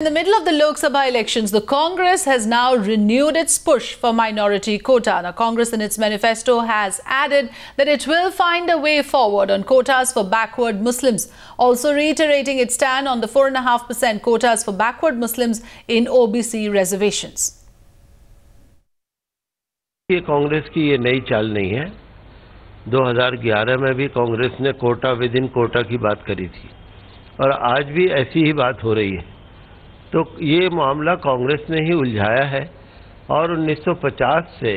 In the middle of the Lok Sabha elections, the Congress has now renewed its push for minority quota. Now, Congress in its manifesto has added that it will find a way forward on quotas for backward Muslims, also reiterating its stand on the 4.5% quotas for backward Muslims in OBC reservations. ये कांग्रेस की ये नई चाल नहीं है। 2011 में भी कांग्रेस ने कोटा विद इन कोटा की बात करी थी और आज भी ऐसी ही बात हो रही है। तो ये मामला कांग्रेस ने ही उलझाया है और 1950 से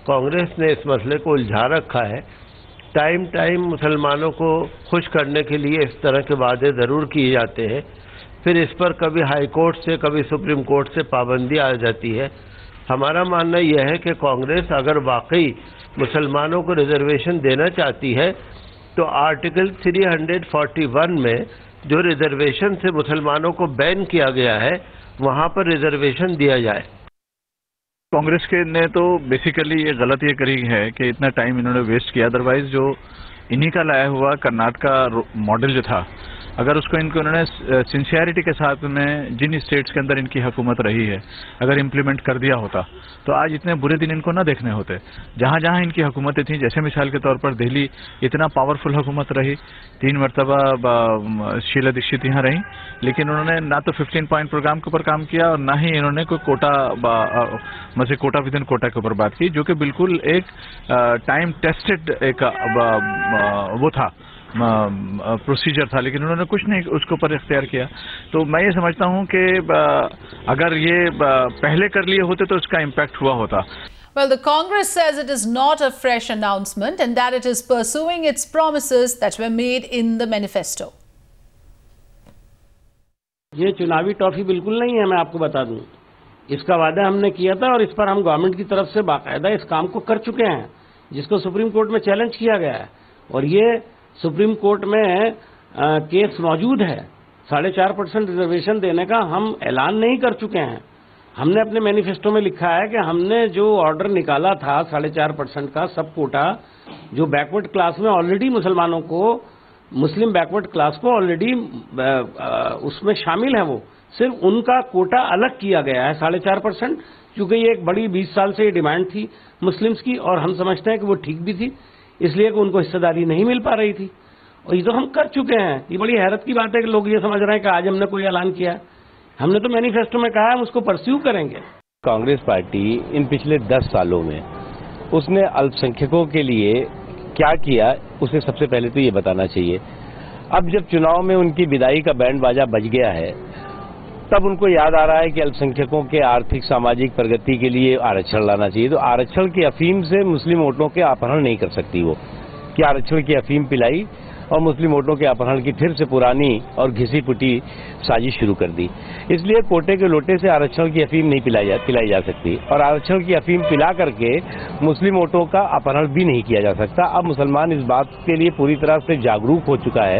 कांग्रेस ने इस मसले को उलझा रखा है। टाइम टाइम मुसलमानों को खुश करने के लिए इस तरह के वादे ज़रूर किए जाते हैं, फिर इस पर कभी हाई कोर्ट से कभी सुप्रीम कोर्ट से पाबंदी आ जाती है। हमारा मानना यह है कि कांग्रेस अगर वाकई मुसलमानों को रिजर्वेशन देना चाहती है तो आर्टिकल 341 में जो रिजर्वेशन से मुसलमानों को बैन किया गया है वहां पर रिजर्वेशन दिया जाए। कांग्रेस के ने तो बेसिकली ये गलत ये करी है कि इतना टाइम इन्होंने वेस्ट किया। अदरवाइज जो इन्हीं का लाया हुआ कर्नाटक का मॉडल जो था, अगर उसको इन्होंने सिंसियरिटी के साथ में जिन स्टेट्स के अंदर इनकी हुकूमत रही है अगर इम्प्लीमेंट कर दिया होता तो आज इतने बुरे दिन इनको ना देखने होते। जहां जहां इनकी हुकूमतें थी, जैसे मिसाल के तौर पर दिल्ली इतना पावरफुल हुकूमत रही, 3 मरतबा शीला दीक्षित यहाँ रही, लेकिन उन्होंने ना तो 15 पॉइंट प्रोग्राम के ऊपर काम किया और ना ही इन्होंने कोई कोटा विद इन कोटा के ऊपर बात की, जो कि बिल्कुल एक टाइम टेस्टेड एक वो था प्रोसीजर था, लेकिन उन्होंने कुछ नहीं उसके ऊपर इख्तियार किया। तो मैं ये समझता हूं कि अगर ये पहले कर लिए होते तो इसका इम्पैक्ट हुआ होता। Well, the Congress says it is not a fresh announcement and that it is pursuing its promises that were made in the manifesto. ये चुनावी टॉफी बिल्कुल नहीं है, मैं आपको बता दूं। इसका वादा हमने किया था और इस पर हम गवर्नमेंट की तरफ से बाकायदा इस काम को कर चुके हैं, जिसको सुप्रीम कोर्ट में चैलेंज किया गया है और ये सुप्रीम कोर्ट में केस मौजूद है। 4.5% रिजर्वेशन देने का हम ऐलान नहीं कर चुके हैं। हमने अपने मैनिफेस्टो में लिखा है कि हमने जो ऑर्डर निकाला था 4.5% का सब कोटा, जो बैकवर्ड क्लास में ऑलरेडी मुसलमानों को, मुस्लिम बैकवर्ड क्लास को ऑलरेडी उसमें शामिल है, वो सिर्फ उनका कोटा अलग किया गया है 4.5%, क्योंकि ये एक बड़ी 20 साल से डिमांड थी मुस्लिम्स की और हम समझते हैं कि वो ठीक भी थी, इसलिए कि उनको हिस्सेदारी नहीं मिल पा रही थी और ये तो हम कर चुके हैं। ये बड़ी हैरत की बात है कि लोग ये समझ रहे हैं कि आज हमने कोई ऐलान किया है। हमने तो मैनिफेस्टो में कहा है हम उसको परस्यू करेंगे। कांग्रेस पार्टी इन पिछले 10 सालों में उसने अल्पसंख्यकों के लिए क्या किया उसे सबसे पहले तो ये बताना चाहिए। अब जब चुनाव में उनकी विदाई का बैंड बाजा बज गया है तब उनको याद आ रहा है कि अल्पसंख्यकों के आर्थिक सामाजिक प्रगति के लिए आरक्षण लाना चाहिए। तो आरक्षण की अफीम से मुस्लिम वोटों के अपहरण नहीं कर सकती वो, कि आरक्षण की अफीम पिलाई और मुस्लिम वोटों के अपहरण की फिर से पुरानी और घिसी पुटी साजिश शुरू कर दी। इसलिए कोटे के लोटे से आरक्षण की अफीम नहीं पिलाई जा सकती और आरक्षण की अफीम पिला करके मुस्लिम वोटों का अपहरण भी नहीं किया जा सकता। अब मुसलमान इस बात के लिए पूरी तरह से जागरूक हो चुका है